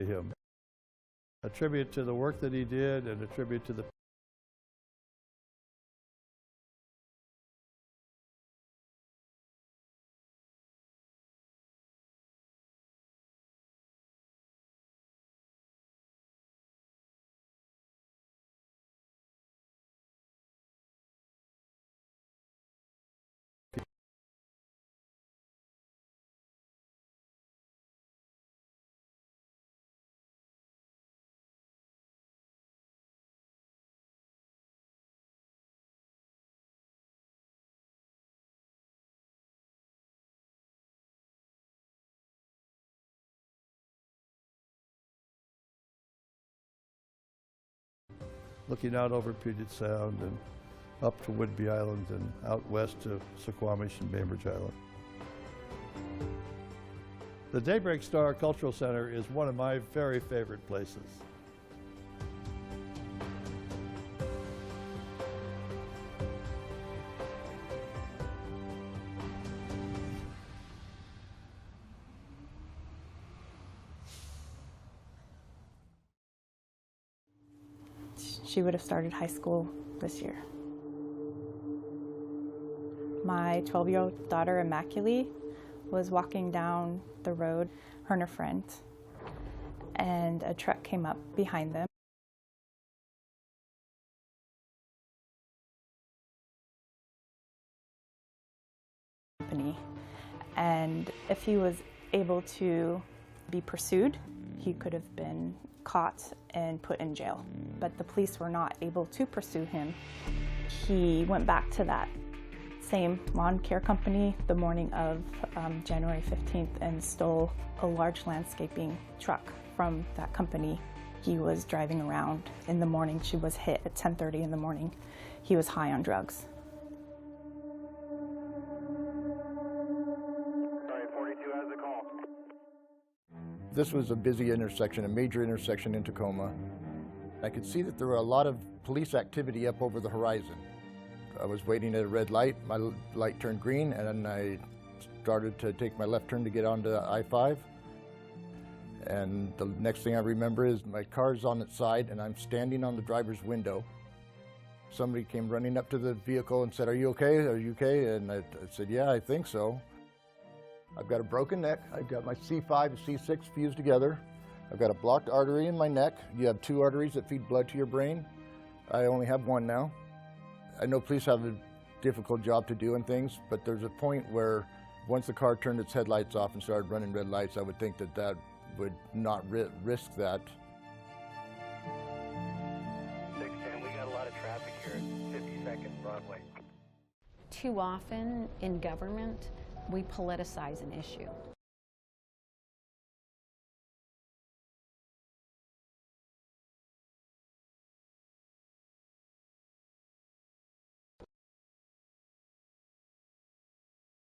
him. A tribute to the work that he did and a tribute to the looking out over Puget Sound and up to Whidbey Island and out west to Suquamish and Bainbridge Island. The Daybreak Star Cultural Center is one of my very favorite places. She would have started high school this year. My 12-year-old daughter, Immaculate, was walking down the road, her and her friend, and a truck came up behind them. And if he was able to be pursued, he could have been caught and put in jail. But the police were not able to pursue him. He went back to that same lawn care company the morning of January 15th and stole a large landscaping truck from that company. He was driving around in the morning. She was hit at 10:30 in the morning. He was high on drugs. This was a busy intersection, a major intersection in Tacoma. I could see that there were a lot of police activity up over the horizon. I was waiting at a red light, my light turned green, and then I started to take my left turn to get onto I-5. And the next thing I remember is my car's on its side and I'm standing on the driver's window. Somebody came running up to the vehicle and said, "Are you okay? Are you okay?" And I said, "Yeah, I think so." I've got a broken neck. I've got my C5 and C6 fused together. I've got a blocked artery in my neck. You have two arteries that feed blood to your brain. I only have one now. I know police have a difficult job to do and things, but there's a point where once the car turned its headlights off and started running red lights, I would think that that would not risk that. 610, we got a lot of traffic here at 52nd Broadway. Too often in government, we politicize an issue.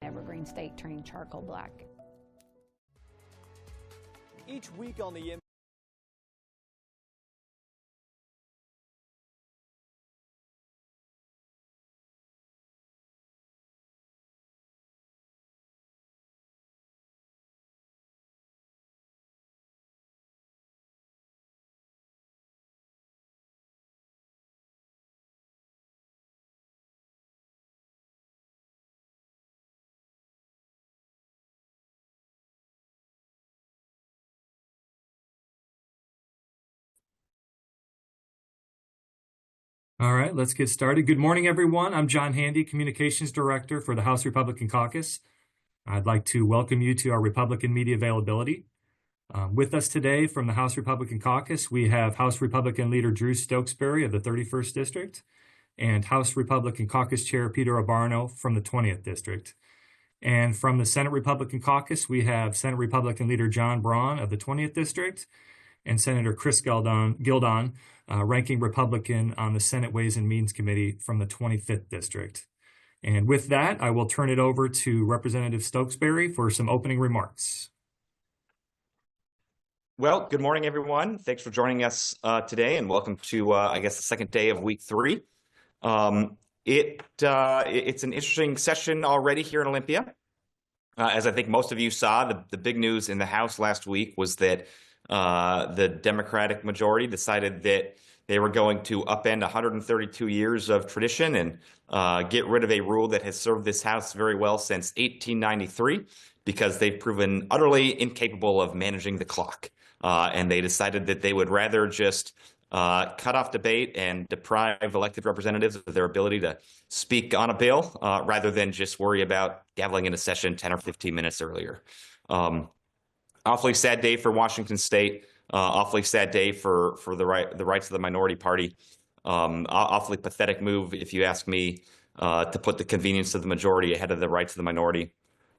Evergreen State turning charcoal black. Each week on the All right, let's get started. Good morning, everyone. I'm John Handy, Communications Director for the House Republican Caucus. I'd like to welcome you to our Republican media availability. With us today from the House Republican Caucus, we have House Republican Leader Drew Stokesbury of the 31st District and House Republican Caucus Chair Peter Abarno from the 20th District. And from the Senate Republican Caucus, we have Senate Republican Leader John Braun of the 20th District and Senator Chris Gildon, ranking Republican on the Senate Ways and Means Committee from the 25th District. And with that, I will turn it over to Representative Stokesbury for some opening remarks. Well, good morning, everyone. Thanks for joining us today, and welcome to, I guess, the second day of week 3. It's an interesting session already here in Olympia. As I think most of you saw, the big news in the House last week was that the Democratic majority decided that they were going to upend 132 years of tradition and get rid of a rule that has served this House very well since 1893, because they've proven utterly incapable of managing the clock. And they decided that they would rather just cut off debate and deprive elected representatives of their ability to speak on a bill, rather than just worry about gaveling into session 10 or 15 minutes earlier. Awfully sad day for Washington State. Awfully sad day for the rights of the minority party. Awfully pathetic move, if you ask me, to put the convenience of the majority ahead of the rights of the minority.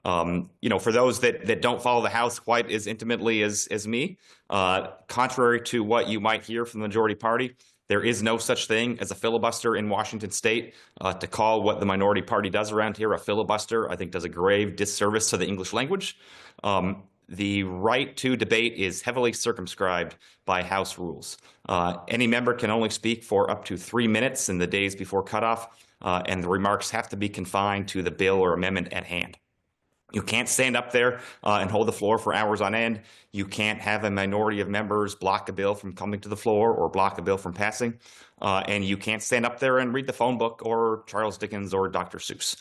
For those that don't follow the House quite as intimately as me, contrary to what you might hear from the majority party, there is no such thing as a filibuster in Washington State. To call what the minority party does around here a filibuster, I think, does a grave disservice to the English language. The right to debate is heavily circumscribed by House rules. Any member can only speak for up to 3 minutes in the days before cutoff, and the remarks have to be confined to the bill or amendment at hand. You can't stand up there and hold the floor for hours on end. You can't have a minority of members block a bill from coming to the floor or block a bill from passing. And you can't stand up there and read the phone book or Charles Dickens or Dr. Seuss.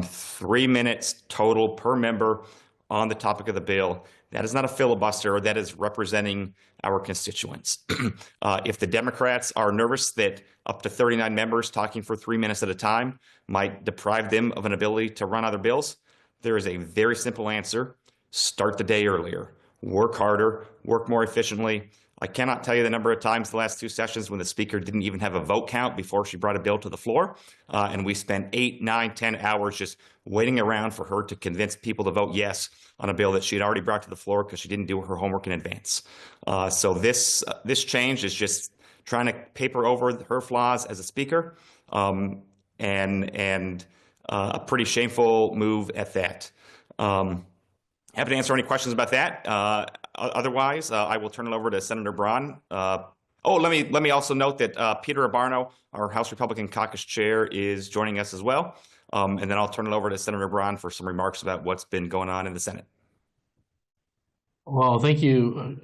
3 minutes total per member on the topic of the bill. That is not a filibuster. That is representing our constituents. If the Democrats are nervous that up to 39 members talking for 3 minutes at a time might deprive them of an ability to run other bills, there is a very simple answer. Start the day earlier. Work harder. Work more efficiently. I cannot tell you the number of times the last 2 sessions when the speaker didn't even have a vote count before she brought a bill to the floor. And we spent 8, 9, 10 hours just waiting around for her to convince people to vote yes on a bill that she had already brought to the floor because she didn't do her homework in advance. So this change is just trying to paper over her flaws as a speaker, and a pretty shameful move at that. Happy to answer any questions about that. Otherwise, I will turn it over to Senator Braun. Let me also note that Peter Abarno, our House Republican Caucus Chair, is joining us as well. And then I'll turn it over to Senator Braun for some remarks about what's been going on in the Senate. Well, thank you,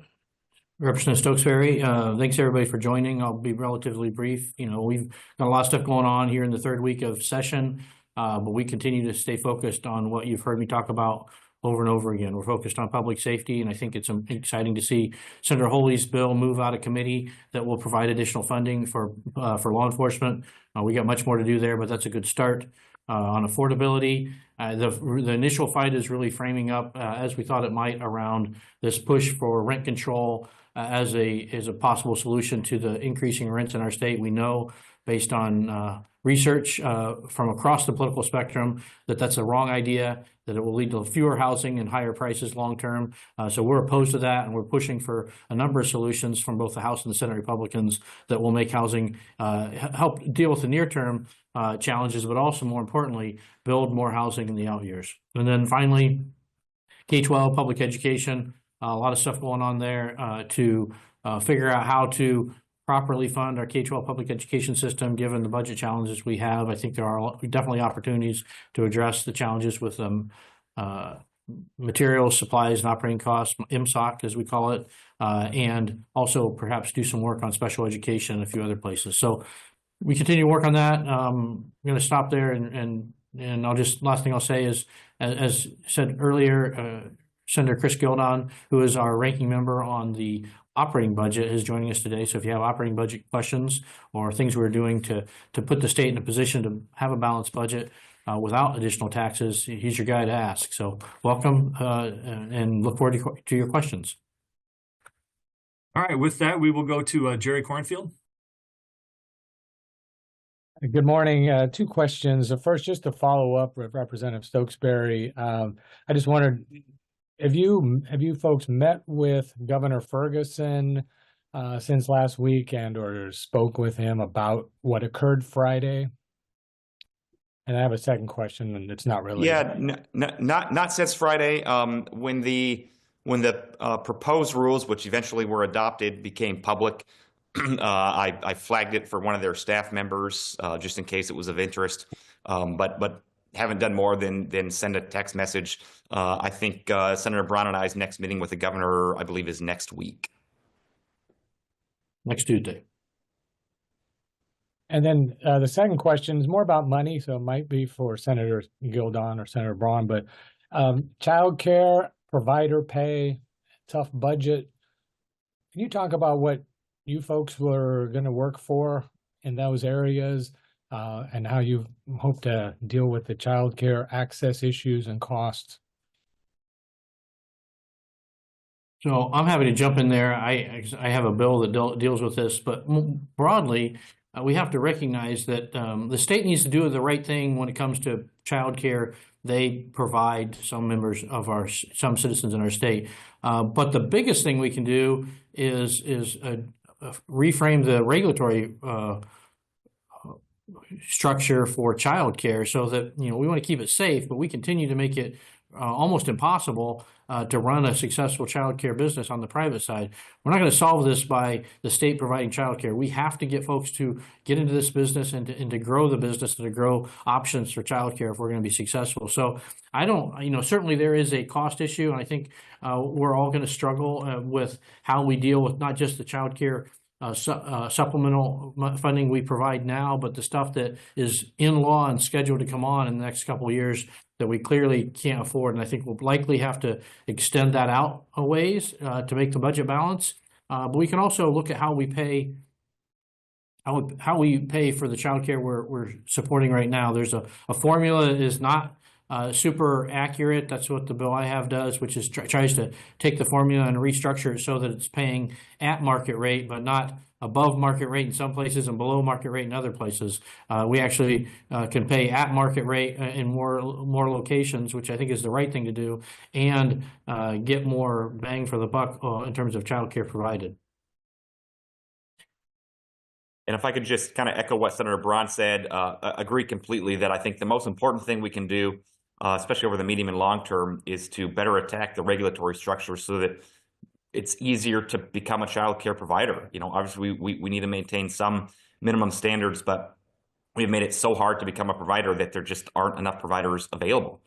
Representative Stokesbury. Thanks everybody for joining. I'll be relatively brief. We've got a lot of stuff going on here in the 3rd week of session, but we continue to stay focused on what you've heard me talk about over and over again. We're focused on public safety, and I think it's exciting to see Senator Holy's bill move out of committee that will provide additional funding for law enforcement. We got much more to do there, but that's a good start. On affordability, the initial fight is really framing up as we thought it might around this push for rent control as a possible solution to the increasing rents in our state. We know, based on research from across the political spectrum, that that's a wrong idea, that it will lead to fewer housing and higher prices long term. So we're opposed to that, and we're pushing for a number of solutions from both the House and the Senate Republicans that will make housing help deal with the near term challenges, but also, more importantly, build more housing in the out years. And then finally, K-12 public education, a lot of stuff going on there to figure out how to properly fund our K-12 public education system, given the budget challenges we have. I think there are definitely opportunities to address the challenges with materials, supplies, and operating costs, MSOC as we call it, and also perhaps do some work on special education and a few other places. So we continue to work on that. I'm going to stop there, and last thing I'll say is, as said earlier, Senator Chris Gildon, who is our ranking member on the operating budget, is joining us today. So if you have operating budget questions or things we're doing to put the state in a position to have a balanced budget without additional taxes, he's your guy to ask. So welcome, and look forward to your questions. All right, with that, we will go to Jerry Cornfield. Good morning. 2 questions. First, just to follow up with Representative Stokesbury, I just wondered, have you folks met with Governor Ferguson since last week or spoke with him about what occurred Friday? And I have a second question, and it's not really. Yeah, not since Friday. When the proposed rules, which eventually were adopted, became public, I flagged it for one of their staff members just in case it was of interest. But haven't done more than send a text message. I think Senator Braun and I's next meeting with the governor, I believe, is next week. Next Tuesday. And then the second question is more about money, so it might be for Senator Gildon or Senator Braun, but child care, provider pay, tough budget. Can you talk about what you folks were going to work for in those areas and how you hope to deal with the child care access issues and costs? So I'm happy to jump in there. I have a bill that deals with this, but broadly, we have to recognize that the state needs to do the right thing when it comes to child care. They provide some members of some citizens in our state. But the biggest thing we can do is reframe the regulatory structure for child care so that, we want to keep it safe, but we continue to make it almost impossible to run a successful child care business on the private side. We're not going to solve this by the state providing child care. We have to get folks to get into this business and to grow the business and to grow options for child care if we're going to be successful. So I don't, certainly there is a cost issue, and I think we're all going to struggle with how we deal with not just the child care supplemental funding we provide now, but the stuff that is in law and scheduled to come on in the next couple of years that we clearly can't afford. And I think we'll likely have to extend that out a ways to make the budget balance. But we can also look at how we pay for the child care we're supporting right now. There's a formula that is not super accurate. That's what the bill I have does, which is tries to take the formula and restructure it so that it's paying at market rate, but not above market rate in some places and below market rate in other places. We actually can pay at market rate in more locations, which I think is the right thing to do, and get more bang for the buck in terms of child care provided. And if I could just kind of echo what Senator Braun said, agree completely that I think the most important thing we can do, especially over the medium and long term, is to better attack the regulatory structure so that it's easier to become a child care provider. Obviously we need to maintain some minimum standards, but we've made it so hard to become a provider that there just aren't enough providers available.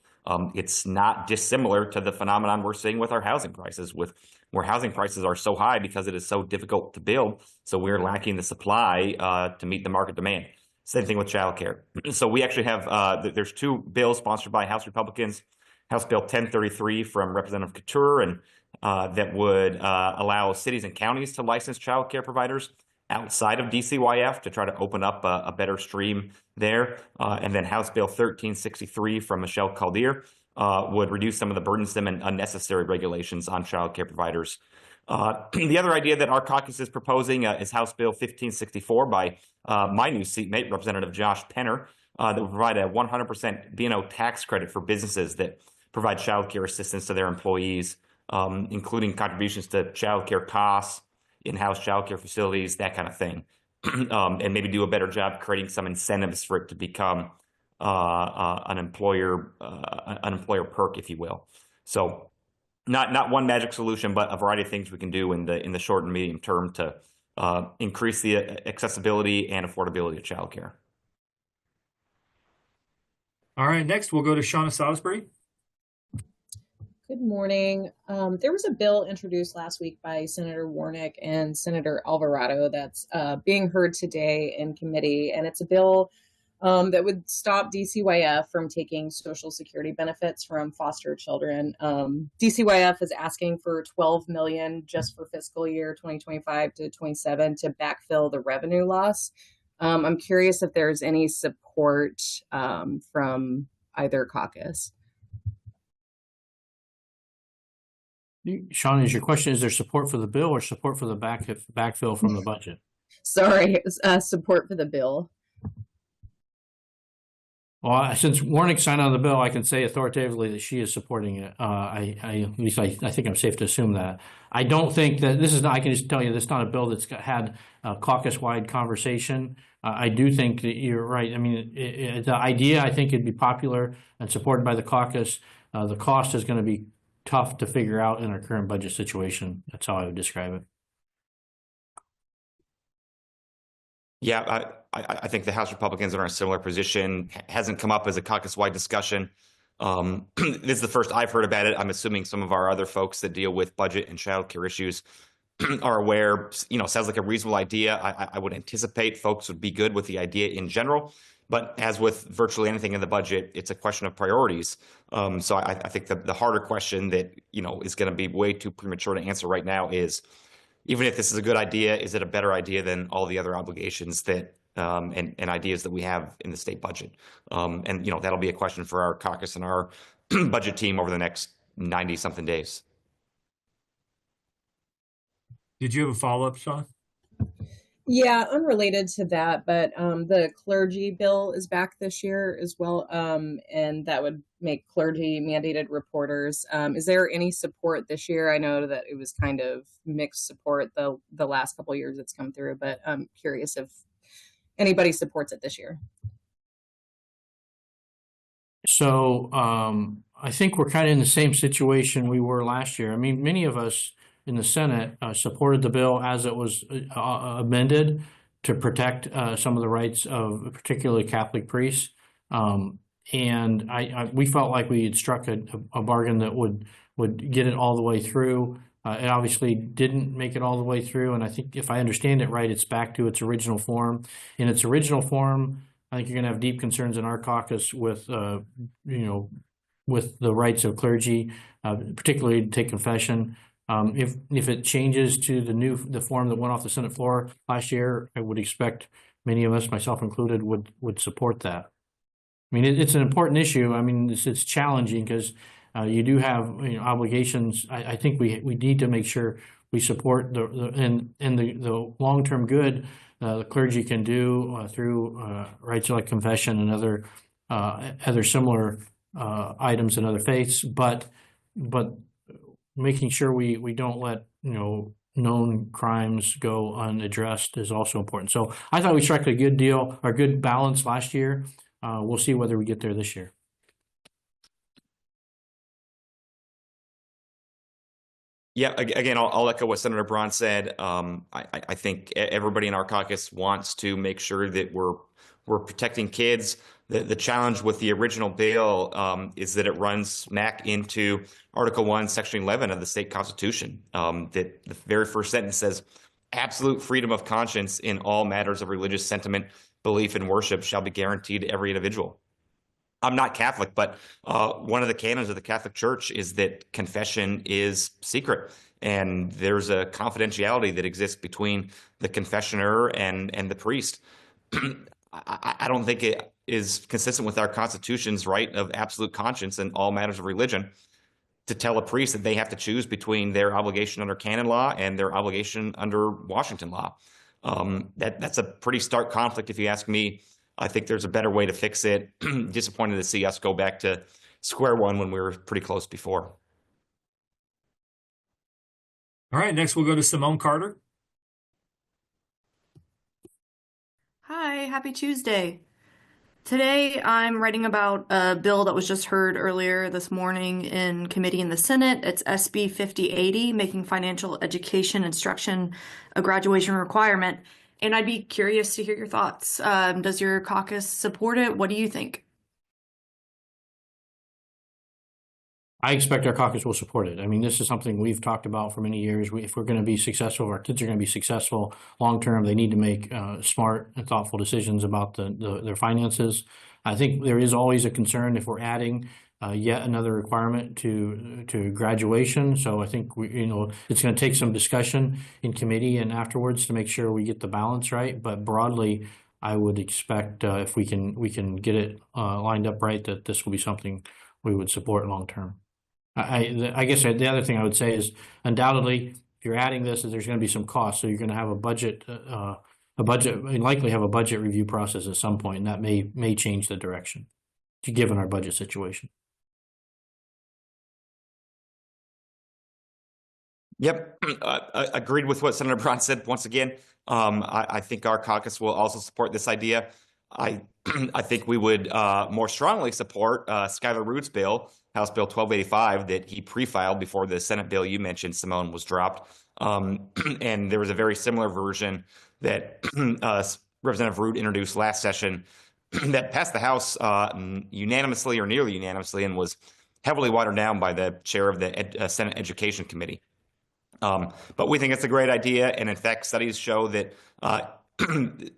It's not dissimilar to the phenomenon we're seeing with our housing prices, where housing prices are so high because it is so difficult to build. So we're lacking the supply to meet the market demand. Same thing with childcare. So we actually have, there's two bills sponsored by House Republicans. House Bill 1033 from Representative Couture, and that would allow cities and counties to license childcare providers outside of DCYF to try to open up a better stream there. And then House Bill 1363 from Michelle Caldier would reduce some of the burdensome and unnecessary regulations on child care providers. The other idea that our caucus is proposing is House Bill 1564 by my new seatmate, Representative Josh Penner, that would provide a 100% B&O tax credit for businesses that provide child care assistance to their employees, including contributions to child care costs, in-house child care facilities, that kind of thing, and maybe do a better job creating some incentives for it to become an employer perk, if you will. So not one magic solution, but a variety of things we can do in the short and medium term to increase the accessibility and affordability of child care. All right, next we'll go to Shauna Salisbury. Good morning. There was a bill introduced last week by Senator Warnick and Senator Alvarado that's being heard today in committee, and it's a bill that would stop DCYF from taking Social Security benefits from foster children. DCYF is asking for $12 million just for fiscal year 2025 to 27 to backfill the revenue loss. I'm curious if there's any support from either caucus. Sean, is your question, is there support for the bill or support for the backfill from the budget? Sorry, support for the bill. Well, since Warnick signed on the bill, I can say authoritatively that she is supporting it. At least I think I'm safe to assume that. I don't think that this is not, I can just tell you, this is not a bill that's had a caucus-wide conversation. I do think that you're right. I mean, the idea, I think, it'd be popular and supported by the caucus. The cost is going to be tough to figure out in our current budget situation. That's how I would describe it. Yeah, I think the House Republicans are in a similar position. Hasn't come up as a caucus-wide discussion. This is the first I've heard about it. I'm assuming some of our other folks that deal with budget and childcare issues are aware. Sounds like a reasonable idea. I would anticipate folks would be good with the idea in general. But as with virtually anything in the budget, it's a question of priorities. So I think the harder question that is going to be way too premature to answer right now is, even if this is a good idea, is it a better idea than all the other obligations that and ideas that we have in the state budget? And that'll be a question for our caucus and our budget team over the next 90-something days. Did you have a follow-up, Sean? Yeah, unrelated to that, but the clergy bill is back this year as well, and that would make clergy mandated reporters. Is there any support this year? I know that it was kind of mixed support the last couple of years it's come through, but I'm curious if anybody supports it this year. So I think we're kind of in the same situation we were last year. I mean, many of us in the Senate supported the bill as it was amended to protect some of the rights of particularly Catholic priests. And we felt like we had struck a bargain that would get it all the way through. It obviously didn't make it all the way through. And I think if I understand it right, it's back to its original form. In its original form, I think you're going to have deep concerns in our caucus with, with the rights of clergy, particularly to take confession. If it changes to the form that went off the Senate floor last year, I would expect many of us, myself included, would support that. I mean, it's an important issue. I mean, it's challenging because you do have obligations. I think we need to make sure we support the long-term good the clergy can do through rights like confession and other similar items in other faiths, but making sure we don't let known crimes go unaddressed is also important. So I thought we struck a good deal or good balance last year. We'll see whether we get there this year. Yeah, again, I'll echo what Senator Braun said. I think everybody in our caucus wants to make sure that we're protecting kids. The challenge with the original bill is that it runs smack into Article 1, Section 11 of the state constitution. That the very first sentence says, absolute freedom of conscience in all matters of religious sentiment, belief, and worship shall be guaranteed to every individual. I'm not Catholic, but one of the canons of the Catholic Church is that confession is secret. And there's a confidentiality that exists between the confessioner and the priest. I don't think it is consistent with our Constitution's right of absolute conscience in all matters of religion to tell a priest that they have to choose between their obligation under canon law and their obligation under Washington law. That's a pretty stark conflict, if you ask me. I think there's a better way to fix it. Disappointed to see us go back to square one when we were pretty close before. All right, next we'll go to Simone Carter. Hi, happy Tuesday. Today I'm writing about a bill that was just heard earlier this morning in committee in the Senate. It's SB 5080, making financial education instruction a graduation requirement. And I'd be curious to hear your thoughts. Does your caucus support it? What do you think? I expect our caucus will support it. I mean, this is something we've talked about for many years. If we're going to be successful, if our kids are going to be successful long term, they need to make smart and thoughtful decisions about their finances. I think there is always a concern if we're adding yet another requirement to graduation. So I think it's going to take some discussion in committee and afterwards to make sure we get the balance right. But broadly, I would expect if we can get it lined up right, that this will be something we would support long term. I guess the other thing I would say is undoubtedly, if you're adding this, there's going to be some costs. So you're going to have a budget, likely have a budget review process at some point, and that may change the direction, given our budget situation. Yep, agreed with what Senator Braun said. Once again, I think our caucus will also support this idea. I think we would more strongly support Skylar Root's bill, House Bill 1285, that he pre-filed before the Senate bill you mentioned, Simone, was dropped. And there was a very similar version that Representative Root introduced last session that passed the House unanimously or nearly unanimously and was heavily watered down by the chair of the Senate Education Committee. But we think it's a great idea, and in fact, studies show that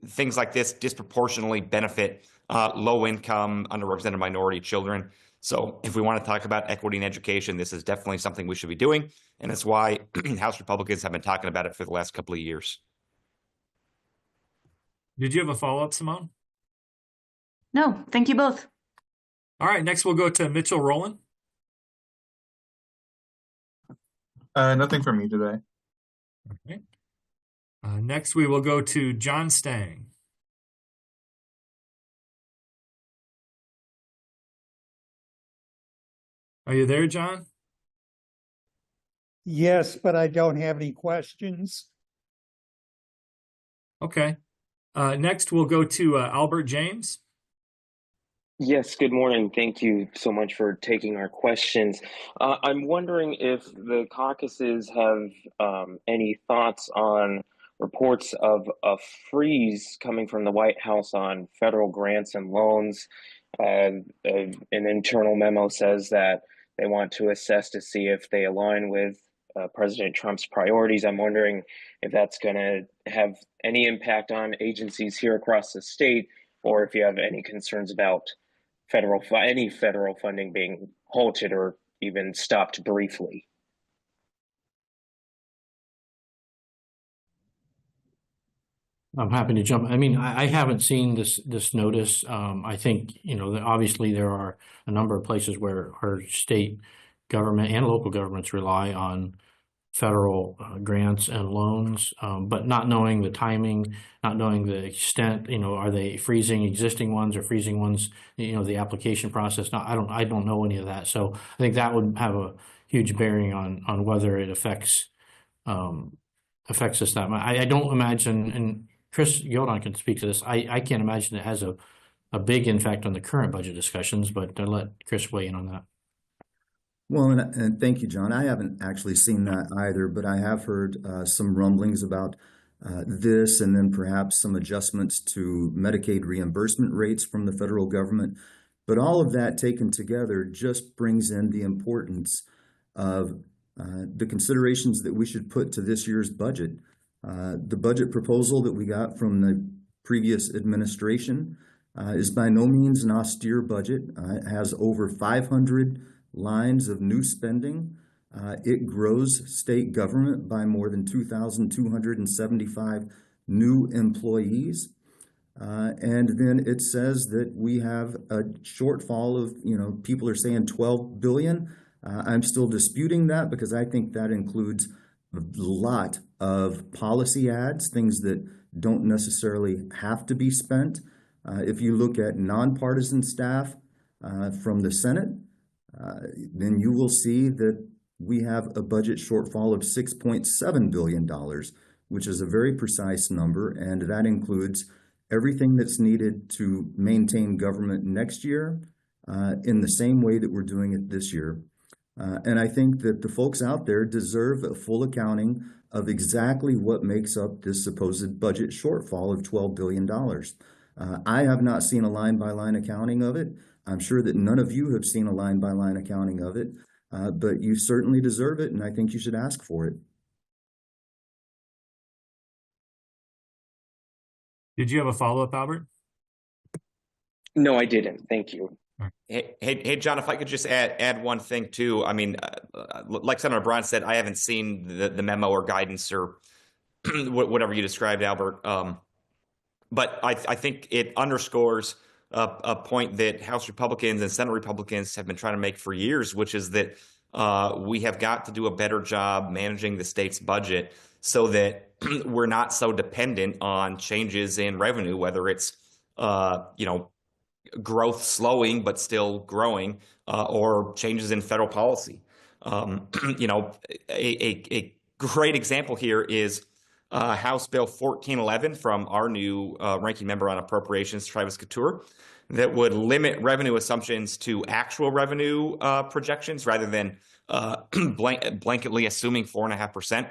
things like this disproportionately benefit low-income, underrepresented minority children. So if we want to talk about equity in education, this is definitely something we should be doing, and it's why House Republicans have been talking about it for the last couple of years. Did you have a follow-up, Simone? No, thank you both. All right, next we'll go to Mitchell Rowland. Nothing from me today. Okay. Next, we will go to John Stang. Are you there, John? Yes, but I don't have any questions. Okay. Next, we'll go to Albert James. Yes, good morning. Thank you so much for taking our questions. I'm wondering if the caucuses have any thoughts on reports of a freeze coming from the White House on federal grants and loans. An internal memo says that they want to assess to see if they align with President Trump's priorities. I'm wondering if that's going to have any impact on agencies here across the state, or if you have any concerns about any federal funding being halted or even stopped briefly. I'm happy to jump. I mean, I haven't seen this notice. I think, obviously there are a number of places where our state government and local governments rely on federal grants and loans, but not knowing the timing, not knowing the extent, are they freezing existing ones or freezing ones, the application process. I don't know any of that. So I think that would have a huge bearing on whether it affects us that much. I don't imagine, and Chris Gildon can speak to this, I can't imagine it has a big impact on the current budget discussions, but I'll let Chris weigh in on that. Well, and thank you, John. I haven't actually seen that either, but I have heard some rumblings about this and then perhaps some adjustments to Medicaid reimbursement rates from the federal government. But all of that taken together just brings in the importance of the considerations that we should put to this year's budget. The budget proposal that we got from the previous administration is by no means an austere budget. It has over 500 lines of new spending. It grows state government by more than 2,275 new employees. And then it says that we have a shortfall of, people are saying 12 billion. I'm still disputing that because I think that includes a lot of policy ads, things that don't necessarily have to be spent. If you look at nonpartisan staff from the Senate, then you will see that we have a budget shortfall of $6.7 billion, which is a very precise number, and that includes everything that's needed to maintain government next year in the same way that we're doing it this year. And I think that the folks out there deserve a full accounting of exactly what makes up this supposed budget shortfall of $12 billion. I have not seen a line-by-line accounting of it. I'm sure that none of you have seen a line-by-line accounting of it, but you certainly deserve it, and I think you should ask for it. Did you have a follow-up, Albert? No, I didn't. Thank you. Hey, John, if I could just add one thing too. I mean, like Senator Braun said, I haven't seen the memo or guidance or whatever you described, Albert. But I think it underscores a point that House Republicans and Senate Republicans have been trying to make for years, which is that we have got to do a better job managing the state's budget so that we're not so dependent on changes in revenue, whether it's growth slowing but still growing, or changes in federal policy. A great example here is House Bill 1411 from our new ranking member on appropriations, Travis Couture, that would limit revenue assumptions to actual revenue projections rather than blanketly assuming 4.5%.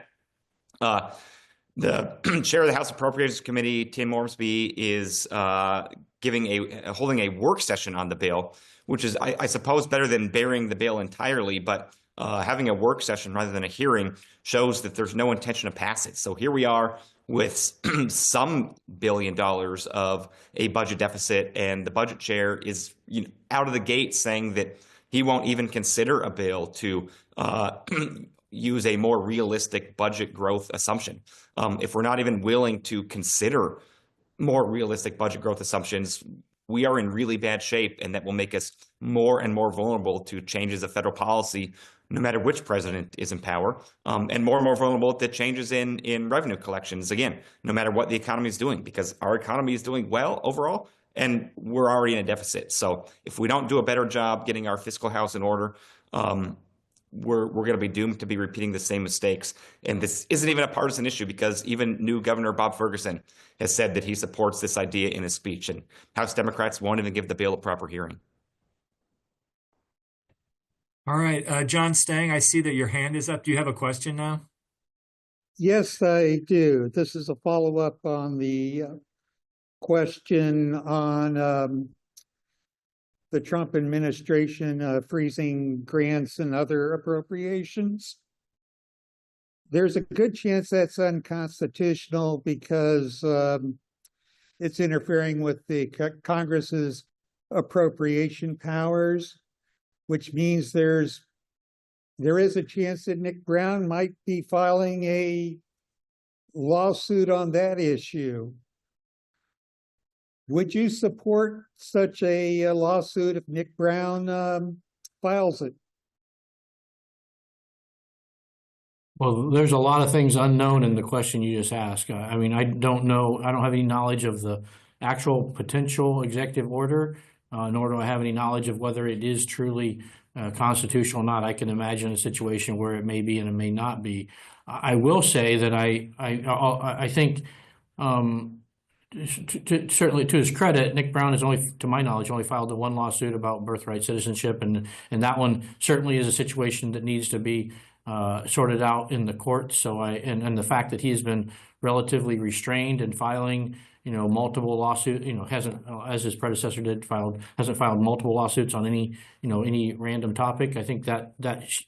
The chair of the House Appropriations Committee, Tim Ormsby, is holding a work session on the bill, which is, I suppose, better than burying the bill entirely. But having a work session rather than a hearing shows that there's no intention to pass it. So here we are with some $1 billion of a budget deficit, and the budget chair is out of the gate saying that he won't even consider a bill to use a more realistic budget growth assumption. If we're not even willing to consider more realistic budget growth assumptions, we are in really bad shape, and that will make us more and more vulnerable to changes of federal policy, no matter which president is in power, and more vulnerable to changes in revenue collections, again, no matter what the economy is doing, because our economy is doing well overall, and we're already in a deficit. So if we don't do a better job getting our fiscal house in order, we're going to be doomed to be repeating the same mistakes. And this isn't even a partisan issue, because even new Governor Bob Ferguson has said that he supports this idea in his speech, and House Democrats won't even give the bill a proper hearing. All right, John Stang, I see that your hand is up. Do you have a question now? Yes, I do. This is a follow-up on the question on the Trump administration freezing grants and other appropriations. There's a good chance that's unconstitutional because it's interfering with the Congress's appropriation powers, which means there is a chance that Nick Brown might be filing a lawsuit on that issue. Would you support such a lawsuit if Nick Brown files it? Well, there's a lot of things unknown in the question you just asked. I mean, I don't know. I don't have any knowledge of the actual potential executive order, nor do I have any knowledge of whether it is truly constitutional or not. I can imagine a situation where it may be and it may not be. I will say that I think certainly to his credit, Nick Brown has only, to my knowledge, only filed the one lawsuit about birthright citizenship, and that one certainly is a situation that needs to be sorted out in the courts. So and the fact that he has been relatively restrained in filing, multiple lawsuits, hasn't, as his predecessor did, hasn't filed multiple lawsuits on any random topic. I think that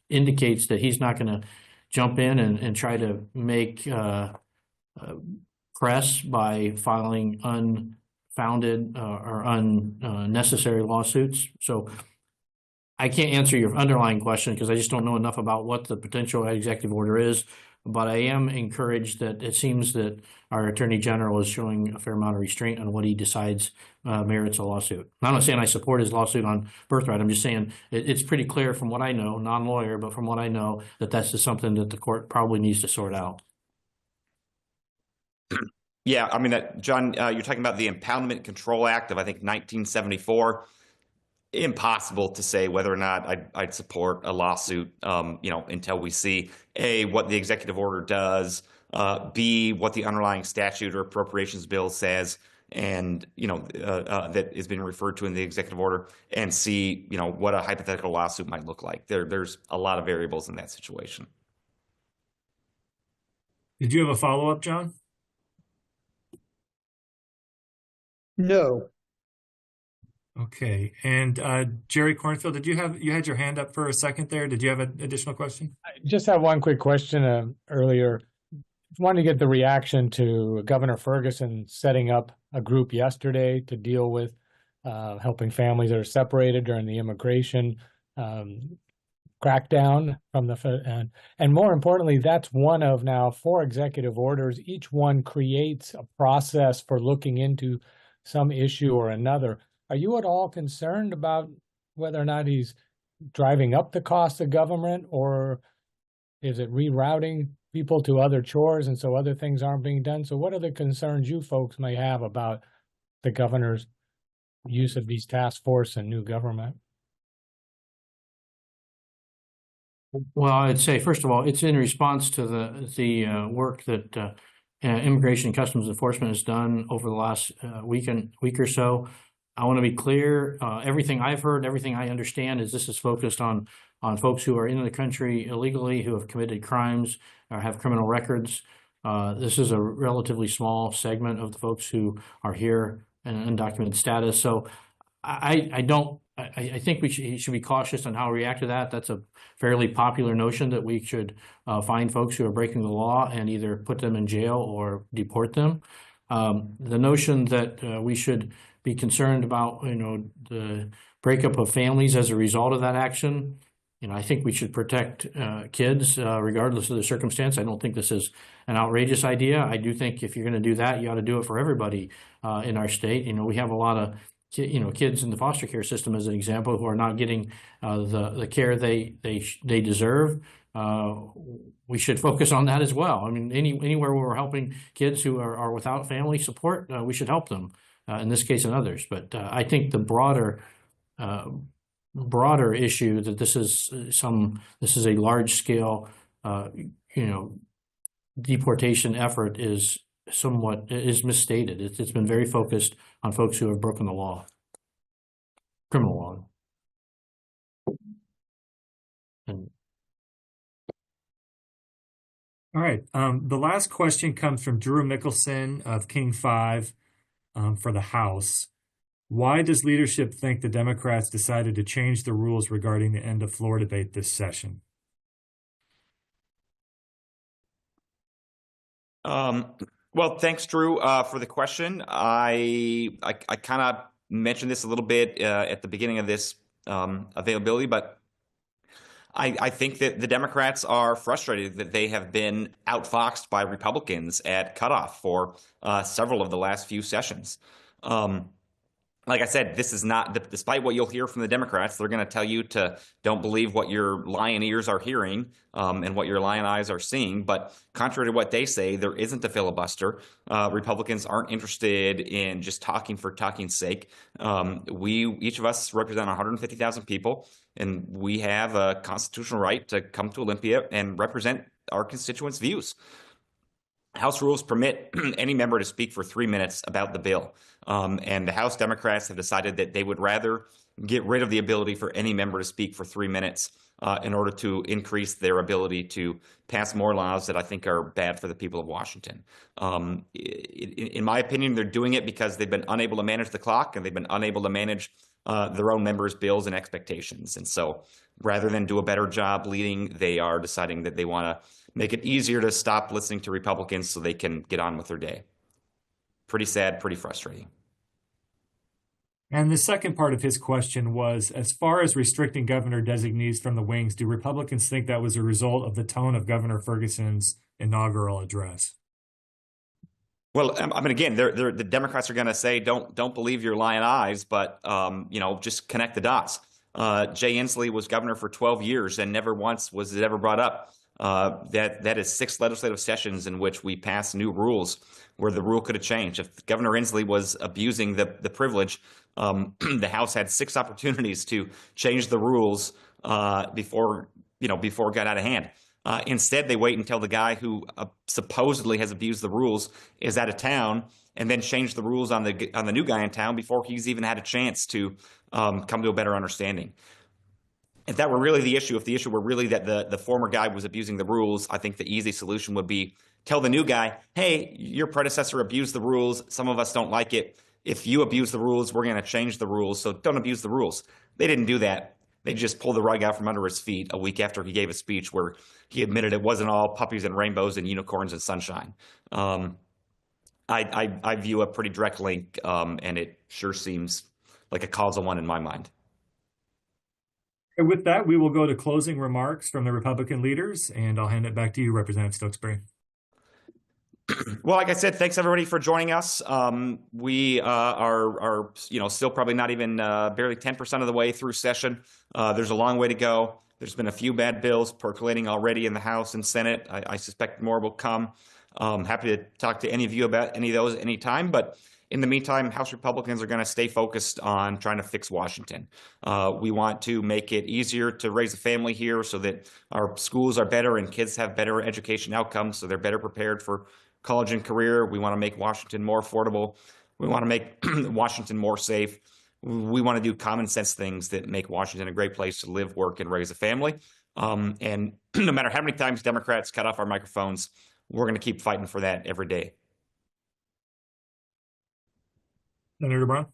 indicates that he's not going to jump in and try to make press by filing unfounded or unnecessary lawsuits. So I can't answer your underlying question because I just don't know enough about what the potential executive order is. But I am encouraged that it seems that our Attorney General is showing a fair amount of restraint on what he decides merits a lawsuit. I'm not saying I support his lawsuit on birthright. I'm just saying it's pretty clear from what I know, non-lawyer, but from what I know, that that's just something that the court probably needs to sort out. Yeah, I mean, John, you're talking about the Impoundment Control Act of, I think, 1974. Impossible to say whether or not I'd support a lawsuit, until we see A, what the executive order does, B, what the underlying statute or appropriations bill says, and, that is being referred to in the executive order, and C, what a hypothetical lawsuit might look like. There's a lot of variables in that situation. Did you have a follow-up, John? No. Okay, and Jerry Cornfield, you had your hand up for a second there? Did you have an additional question? I just have one quick question earlier. Wanted to get the reaction to Governor Ferguson setting up a group yesterday to deal with helping families that are separated during the immigration crackdown from the and more importantly, that's one of now 4 executive orders. Each one creates a process for looking into some issue or another. Are you at all concerned about whether or not he's driving up the cost of government, or is it rerouting people to other chores and so other things aren't being done? So what are the concerns you folks may have about the governor's use of these task force and new government? Well, I'd say, first of all, it's in response to the work that Immigration and Customs Enforcement has done over the last week or so. I want to be clear. Everything I've heard, everything I understand is this is focused on folks who are in the country illegally, who have committed crimes or have criminal records. This is a relatively small segment of the folks who are here in undocumented status. So I think we should be cautious on how we react to that. That's a fairly popular notion that we should find folks who are breaking the law and either put them in jail or deport them. The notion that we should be concerned about, the breakup of families as a result of that action. I think we should protect kids regardless of the circumstance. I don't think this is an outrageous idea. I do think if you're going to do that, you ought to do it for everybody in our state. We have a lot of kids in the foster care system, as an example, who are not getting the care they deserve. We should focus on that as well. I mean, anywhere where we're helping kids who are without family support, we should help them. In this case and others, but I think the broader issue that this is a large scale, deportation effort is misstated. It's been very focused on folks who have broken the law, criminal law. All right. The last question comes from Drew Mickelson of King 5 for the House. Why does leadership think the Democrats decided to change the rules regarding the end of floor debate this session? Well, thanks, Drew, for the question. I kind of mentioned this a little bit at the beginning of this availability, but I think that the Democrats are frustrated that they have been outfoxed by Republicans at cutoff for several of the last few sessions. Like I said, this is not, despite what you'll hear from the Democrats, they're going to tell you to don't believe what your lion ears are hearing and what your lion eyes are seeing. But contrary to what they say, there isn't a filibuster. Republicans aren't interested in just talking for talking's sake. Each of us represent 150,000 people, and we have a constitutional right to come to Olympia and represent our constituents' views. House rules permit any member to speak for 3 minutes about the bill. And the House Democrats have decided that they would rather get rid of the ability for any member to speak for 3 minutes in order to increase their ability to pass more laws that I think are bad for the people of Washington. In my opinion, they're doing it because they've been unable to manage the clock and they've been unable to manage their own members' bills and expectations. And so rather than do a better job leading, they are deciding that they want to make it easier to stop listening to Republicans so they can get on with their day. Pretty sad, pretty frustrating. And the second part of his question was, as far as restricting governor designees from the wings, do Republicans think that was a result of the tone of Governor Ferguson's inaugural address? Well, I mean, again, the Democrats are going to say, don't believe your lion eyes, but, just connect the dots. Jay Inslee was governor for 12 years and never once was it ever brought up. That is 6 legislative sessions in which we passed new rules where the rule could have changed. If Governor Inslee was abusing the privilege, the House had 6 opportunities to change the rules before it got out of hand. Instead, they wait until the guy who supposedly has abused the rules is out of town and then change the rules on the new guy in town before he's even had a chance to come to a better understanding. If that were really the issue, if the issue were really that the former guy was abusing the rules, I think the easy solution would be tell the new guy, hey, your predecessor abused the rules. Some of us don't like it. If you abuse the rules, we're going to change the rules. So don't abuse the rules. They didn't do that. They just pulled the rug out from under his feet a week after he gave a speech where he admitted it wasn't all puppies and rainbows and unicorns and sunshine. I view a pretty direct link, and it sure seems like a causal one in my mind. And with that, we will go to closing remarks from the Republican leaders, and I'll hand it back to you, Representative Stokesbury. Well, like I said, thanks everybody for joining us. We are still probably not even barely 10% of the way through session. There's a long way to go. There's been a few bad bills percolating already in the House and Senate. I suspect more will come. Happy to talk to any of you about any of those at any time. But in the meantime, House Republicans are going to stay focused on trying to fix Washington. We want to make it easier to raise a family here so that our schools are better and kids have better education outcomes so they're better prepared for college and career. We want to make Washington more affordable. We want to make Washington more safe. We want to do common sense things that make Washington a great place to live, work, and raise a family. And no matter how many times Democrats cut off our microphones, we're going to keep fighting for that every day. Senator Brown?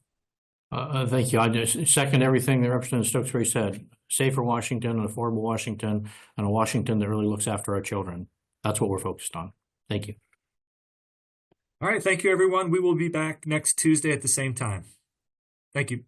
Thank you. I just second everything that Representative Stokesbury said. Safer Washington, an affordable Washington, and a Washington that really looks after our children. That's what we're focused on. Thank you. All right. Thank you, everyone. We will be back next Tuesday at the same time. Thank you.